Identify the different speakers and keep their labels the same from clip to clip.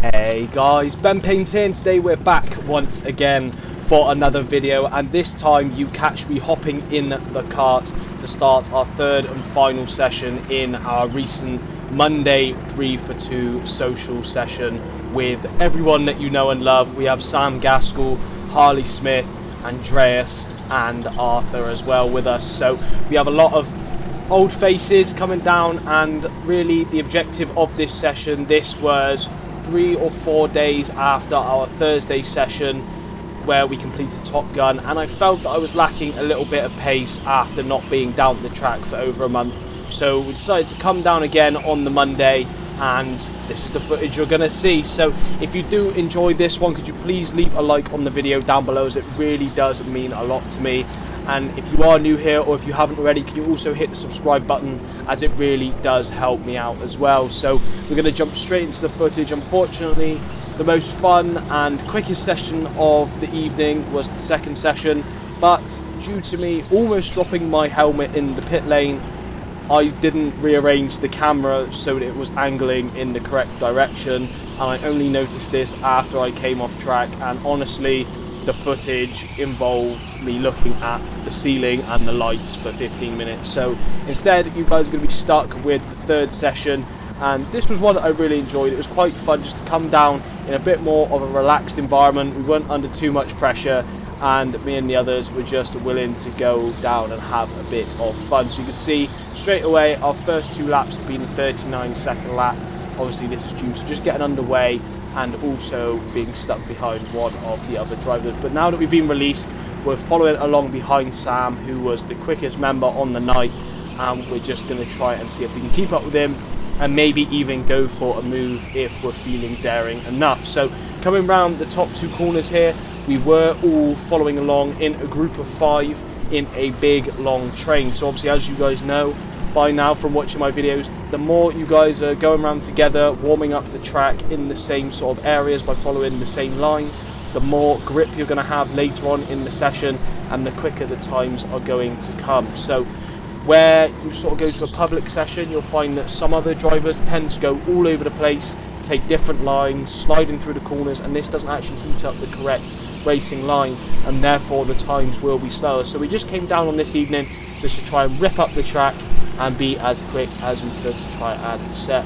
Speaker 1: Hey guys, Ben Paint here, and today we're back once again for another video, and this time you catch me hopping in the kart to start our third and final session in our recent Monday 3 for 2 social session with everyone that you know and love. We have Sam Gaskell, Harley Smith, Andreas and Arthur as well with us, so we have a lot of old faces coming down, and really the objective of this session, this was 3 or 4 days after our Thursday session where we completed Top Gun, and I felt that I was lacking a little bit of pace after not being down the track for over a month. So we decided to come down again on the Monday, and this is the footage you're going to see. So if you do enjoy this one, could you please leave a like on the video down below, as it really does mean a lot to me. And if you are new here, or if you haven't already, can you also hit the subscribe button, as it really does help me out as well. So we're going to jump straight into the footage. Unfortunately, the most fun and quickest session of the evening was the second session, but due to me almost dropping my helmet in the pit lane, I didn't rearrange the camera so that it was angling in the correct direction, and I only noticed this after I came off track. And honestly, the footage involved me looking at the ceiling and the lights for 15 minutes. So instead, you guys are going to be stuck with the third session, and this was one that I really enjoyed. It was quite fun just to come down in a bit more of a relaxed environment. We weren't under too much pressure, and me and the others were just willing to go down and have a bit of fun. So you can see straight away our first 2 laps have been a 39-second lap. Obviously this is due to just getting underway and also being stuck behind one of the other drivers. But now that we've been released, we're following along behind Sam, who was the quickest member on the night, and we're just going to try and see if we can keep up with him, and maybe even go for a move if we're feeling daring enough. So coming round the top 2 corners here, we were all following along in a group of 5 in a big long train. So obviously, as you guys know by now from watching my videos, the more you guys are going around together, warming up the track in the same sort of areas by following the same line, the more grip you're going to have later on in the session, and the quicker the times are going to come. So where you sort of go to a public session, you'll find that some other drivers tend to go all over the place, take different lines, sliding through the corners, and this doesn't actually heat up the correct racing line, and therefore the times will be slower. So we just came down on this evening just to try and rip up the track and be as quick as we could to try and set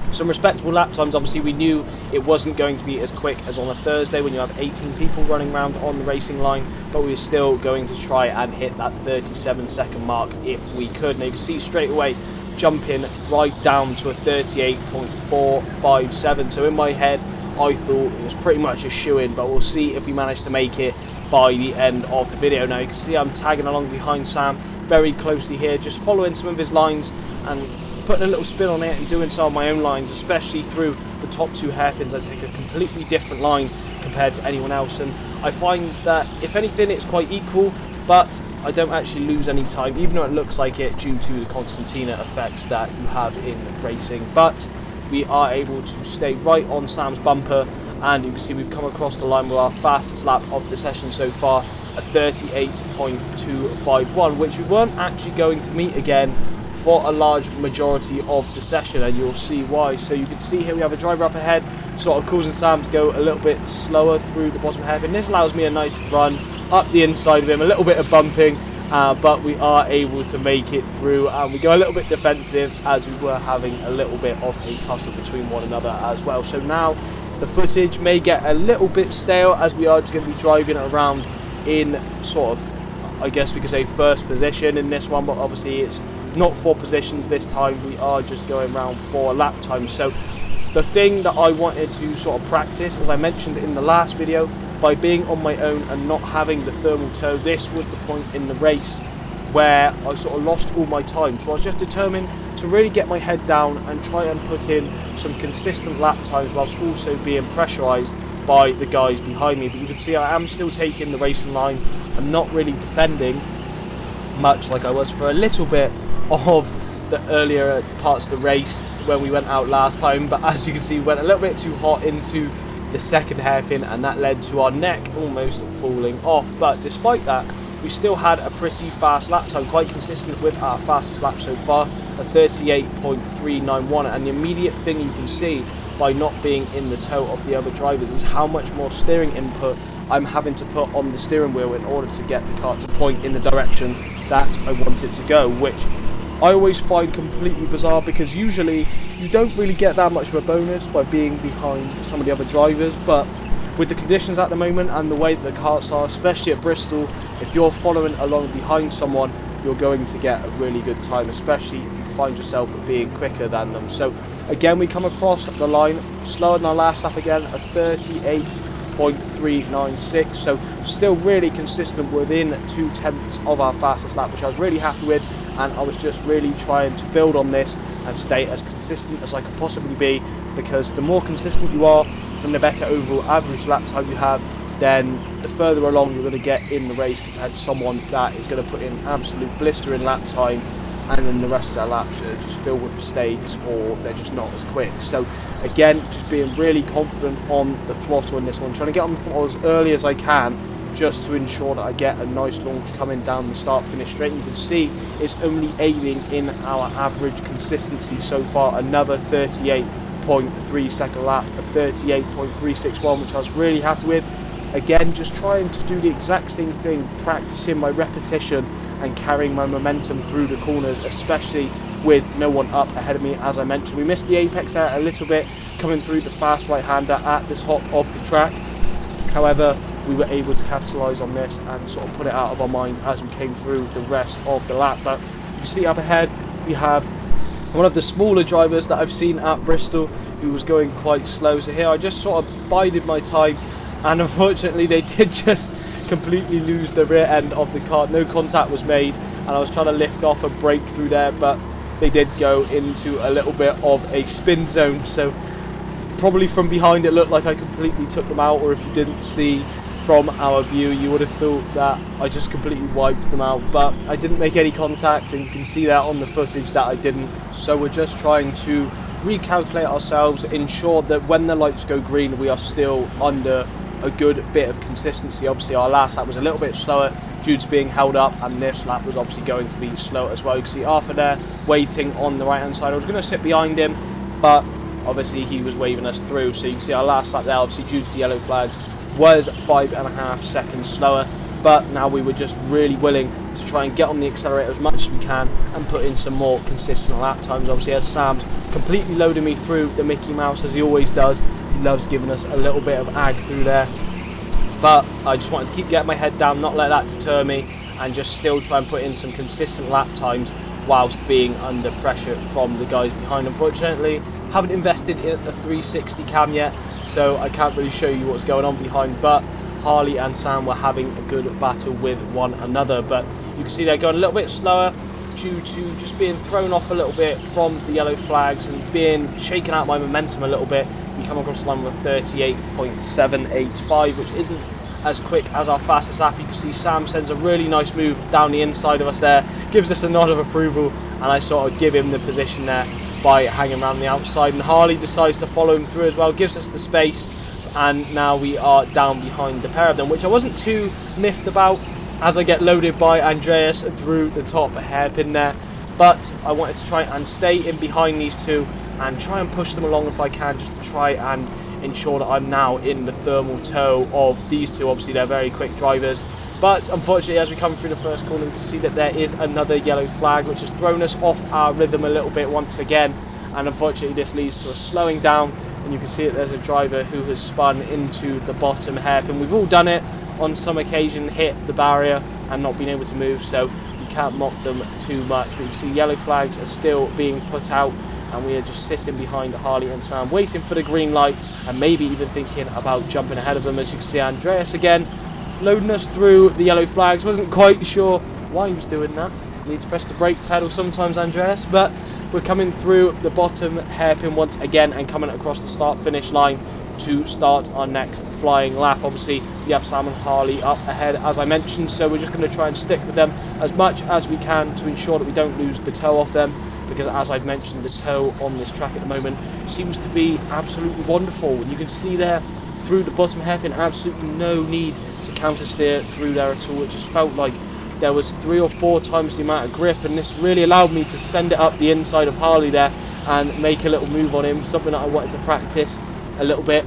Speaker 1: some respectable lap times. Obviously we knew it wasn't going to be as quick as on a Thursday when you have 18 people running around on the racing line, but we were still going to try and hit that 37-second mark if we could. Now you can see straight away jumping right down to a 38.457. So in my head I thought it was pretty much a shoo-in, but we'll see if we manage to make it by the end of the video. Now you can see I'm tagging along behind Sam very closely here, just following some of his lines and putting a little spin on it and doing some of my own lines, especially through the top 2 hairpins. I take a completely different line compared to anyone else, and I find that if anything it's quite equal, but I don't actually lose any time, even though it looks like it due to the Constantina effect that you have in racing. But we are able to stay right on Sam's bumper, and you can see we've come across the line with our fastest lap of the session so far, a 38.251, which we weren't actually going to meet again for a large majority of the session, and you'll see why. So you can see here we have a driver up ahead, sort of causing Sam to go a little bit slower through the bottom hairpin. This allows me a nice run up the inside of him, a little bit of bumping, but we are able to make it through, and we go a little bit defensive as we were having a little bit of a tussle between one another as well. So now the footage may get a little bit stale, as we are just going to be driving around in sort of, I guess we could say, first position in this one, but obviously it's not 4 positions this time, we are just going around 4 lap times. So the thing that I wanted to sort of practice, as I mentioned in the last video, by being on my own and not having the thermal tow, this was the point in the race where I sort of lost all my time. So I was just determined to really get my head down and try and put in some consistent lap times whilst also being pressurised by the guys behind me. But you can see I am still taking the racing line. I'm not really defending much like I was for a little bit of the earlier parts of the race when we went out last time, but as you can see we went a little bit too hot into the second hairpin, and that led to our neck almost falling off. But despite that, we still had a pretty fast lap time, quite consistent with our fastest lap so far, a 38.391, and the immediate thing you can see by not being in the tow of the other drivers is how much more steering input I'm having to put on the steering wheel in order to get the car to point in the direction that I want it to go, which I always find completely bizarre, because usually you don't really get that much of a bonus by being behind some of the other drivers. But with the conditions at the moment and the way that the karts are, especially at Bristol, if you're following along behind someone, you're going to get a really good time, especially if you find yourself being quicker than them. So again, we come across the line slower than our last lap again, a 38.396, so still really consistent within 0.2 of our fastest lap, which I was really happy with. And I was just really trying to build on this and stay as consistent as I could possibly be, because the more consistent you are and the better overall average lap time you have, then the further along you're going to get in the race compared to someone that is going to put in absolute blistering lap time, and then the rest of their laps are just filled with mistakes, or they're just not as quick. So again, just being really confident on the throttle in this one, trying to get on the throttle as early as I can, just to ensure that I get a nice launch coming down the start finish straight. And you can see it's only aiding in our average consistency so far. Another 38.3 second lap, a 38.361, which I was really happy with. Again, just trying to do the exact same thing, practicing my repetition and carrying my momentum through the corners, especially with no one up ahead of me. As I mentioned, we missed the apex there a little bit coming through the fast right-hander at the top of the track. However, we were able to capitalise on this and sort of put it out of our mind as we came through the rest of the lap. But you see up ahead, we have one of the smaller drivers that I've seen at Bristol who was going quite slow. So here I just sort of bided my time, and unfortunately they did just completely lose the rear end of the car. No contact was made, and I was trying to lift off and brake through there, but they did go into a little bit of a spin zone. So probably from behind it looked like I completely took them out, or if you didn't see from our view, you would have thought that I just completely wiped them out, but I didn't make any contact, and you can see that on the footage that I didn't. So we're just trying to recalculate ourselves, ensure that when the lights go green we are still under a good bit of consistency. Obviously our last lap was a little bit slower due to being held up, and this lap was obviously going to be slow as well. You can see Arthur there waiting on the right hand side. I was going to sit behind him, but obviously he was waving us through. So you can see our last lap there, obviously due to the yellow flags, was 5.5 seconds slower. But now we were just really willing to try and get on the accelerator as much as we can and put in some more consistent lap times. Obviously, as Sam's completely loading me through the Mickey Mouse, as he always does. He loves giving us a little bit of ag through there. But I just wanted to keep getting my head down, not let that deter me, and just still try and put in some consistent lap times whilst being under pressure from the guys behind. Unfortunately, haven't invested in a 360 cam yet, so I can't really show you what's going on behind, but Harley and Sam were having a good battle with one another. But you can see they're going a little bit slower due to just being thrown off a little bit from the yellow flags and being shaken out my momentum a little bit. We come across the line with 38.785, which isn't as quick as our fastest lap. You can see Sam sends a really nice move down the inside of us there, gives us a nod of approval, and I sort of give him the position there by hanging around the outside, and Harley decides to follow him through as well, gives us the space, and now we are down behind the pair of them, which I wasn't too miffed about as I get loaded by Andreas through the top hairpin there. But I wanted to try and stay in behind these two and try and push them along if I can, just to try and ensure that I'm now in the thermal tow of these two. Obviously they're very quick drivers, but unfortunately as we come through the first corner, we can see that there is another yellow flag, which has thrown us off our rhythm a little bit once again, and unfortunately this leads to a slowing down, and you can see that there's a driver who has spun into the bottom hairpin. We've all done it on some occasion, hit the barrier and not been able to move, so you can't mock them too much. But you can see yellow flags are still being put out, and we are just sitting behind Harley and Sam waiting for the green light, and maybe even thinking about jumping ahead of them. As you can see, Andreas again loading us through the yellow flags. Wasn't quite sure why he was doing that. Need to press the brake pedal sometimes, Andreas, but we're coming through the bottom hairpin once again and coming across the start finish line to start our next flying lap. Obviously we have Sam and Harley up ahead, as I mentioned, so we're just going to try and stick with them as much as we can to ensure that we don't lose the toe off them, because as I've mentioned, the toe on this track at the moment seems to be absolutely wonderful. You can see there through the bottom hairpin, absolutely no need to counter steer through there at all. It just felt like there was 3 or 4 times the amount of grip, and this really allowed me to send it up the inside of Harley there and make a little move on him, something that I wanted to practice a little bit,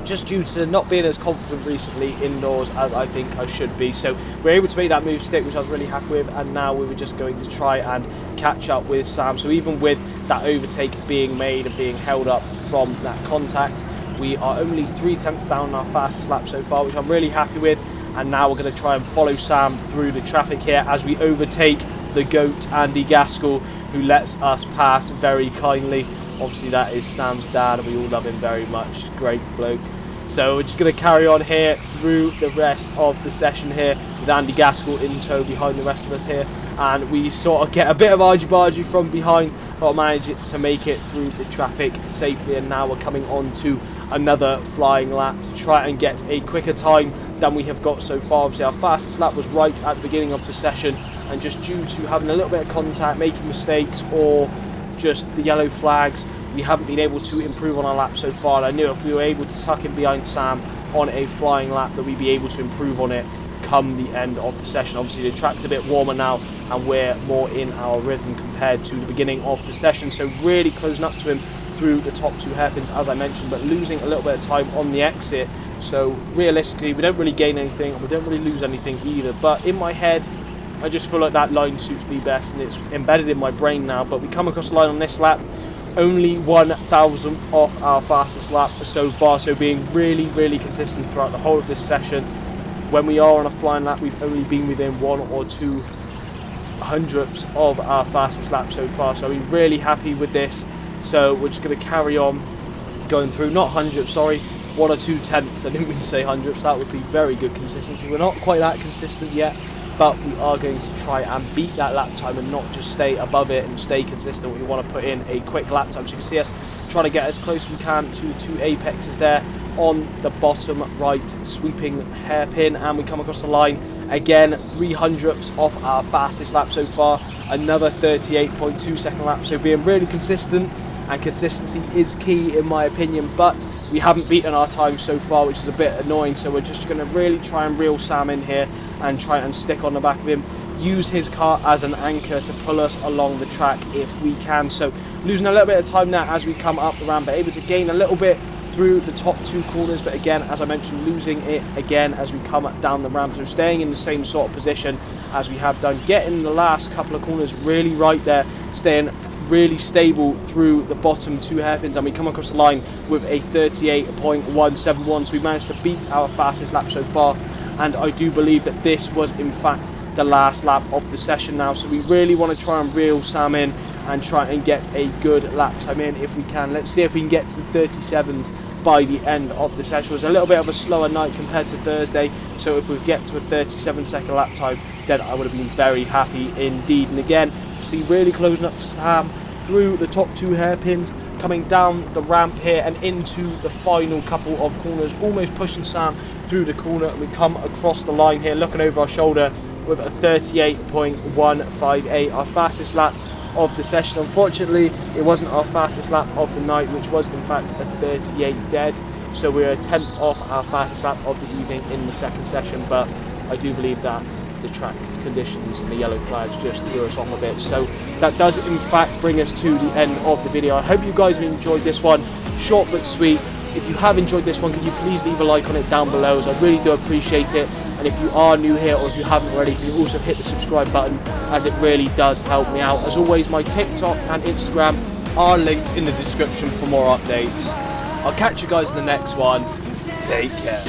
Speaker 1: just due to not being as confident recently indoors as I think I should be. So we're able to make that move stick, which I was really happy with, and now we were just going to try and catch up with Sam. So even with that overtake being made and being held up from that contact, we are only 3 tenths down on our fastest lap so far, which I'm really happy with. And now we're going to try and follow Sam through the traffic here as we overtake the GOAT, Andy Gaskell, who lets us pass very kindly. Obviously that is Sam's dad, and we all love him very much. Great bloke. So we're just going to carry on here through the rest of the session here with Andy Gaskell in tow behind the rest of us here, and we sort of get a bit of argy-bargy from behind, but manage to make it through the traffic safely. And now we're coming on to another flying lap to try and get a quicker time than we have got so far. Obviously our fastest lap was right at the beginning of the session, and just due to having a little bit of contact, making mistakes, or just the yellow flags, we haven't been able to improve on our lap so far. And I knew if we were able to tuck in behind Sam on a flying lap that we'd be able to improve on it come the end of the session. Obviously the track's a bit warmer now and we're more in our rhythm compared to the beginning of the session, so really closing up to him through the top 2 hairpins as I mentioned, but losing a little bit of time on the exit. So realistically we don't really gain anything and we don't really lose anything either, but in my head I just feel like that line suits me best and it's embedded in my brain now. But we come across the line on this lap, only 1,000th off our fastest lap so far, so being really consistent throughout the whole of this session. When we are on a flying lap, we've only been within 1 or 2 hundredths of our fastest lap so far, so we're really happy with this. So we're just going to carry on going through, not hundredths, sorry, 1 or 2 tenths. I didn't mean to say hundredths. That would be very good consistency. We're not quite that consistent yet, but we are going to try and beat that lap time and not just stay above it and stay consistent. We want to put in a quick lap time. So you can see us trying to get as close as we can to the 2 apexes there on the bottom right sweeping hairpin, and we come across the line again, 3 hundredths off our fastest lap so far, another 38.2 second lap. So being really consistent, and consistency is key in my opinion, but we haven't beaten our time so far, which is a bit annoying. So we're just going to really try and reel Sam in here and try and stick on the back of him, use his car as an anchor to pull us along the track if we can. So losing a little bit of time now as we come up the ramp, but able to gain a little bit through the top 2 corners, but again, as I mentioned, losing it again as we come down the ramp. So staying in the same sort of position as we have done, getting the last couple of corners really right there, staying really stable through the bottom 2 hairpins, and we come across the line with a 38.171. So we managed to beat our fastest lap so far, and I do believe that this was in fact the last lap of the session now. So we really want to try and reel Sam in and try and get a good lap time in if we can. Let's see if we can get to the 37s by the end of the session. It was a little bit of a slower night compared to Thursday, so if we get to a 37-second lap time, then I would have been very happy indeed. And again, see really closing up Sam through the top 2 hairpins, coming down the ramp here and into the final couple of corners, almost pushing Sam through the corner, and we come across the line here looking over our shoulder with a 38.158, our fastest lap of the session. Unfortunately it wasn't our fastest lap of the night, which was in fact a 38 dead, so we're a 10th off our fastest lap of the evening in the second session. But I do believe that the track conditions and the yellow flags just threw us off a bit. So that does in fact bring us to the end of the video. I hope you guys have enjoyed this one, short but sweet. If you have enjoyed this one, can you please leave a like on it down below, as I really do appreciate it. And if you are new here, or if you haven't already, can you also hit the subscribe button, as it really does help me out. As always, my TikTok and Instagram are linked in the description for more updates. I'll catch you guys in the next one. Take care.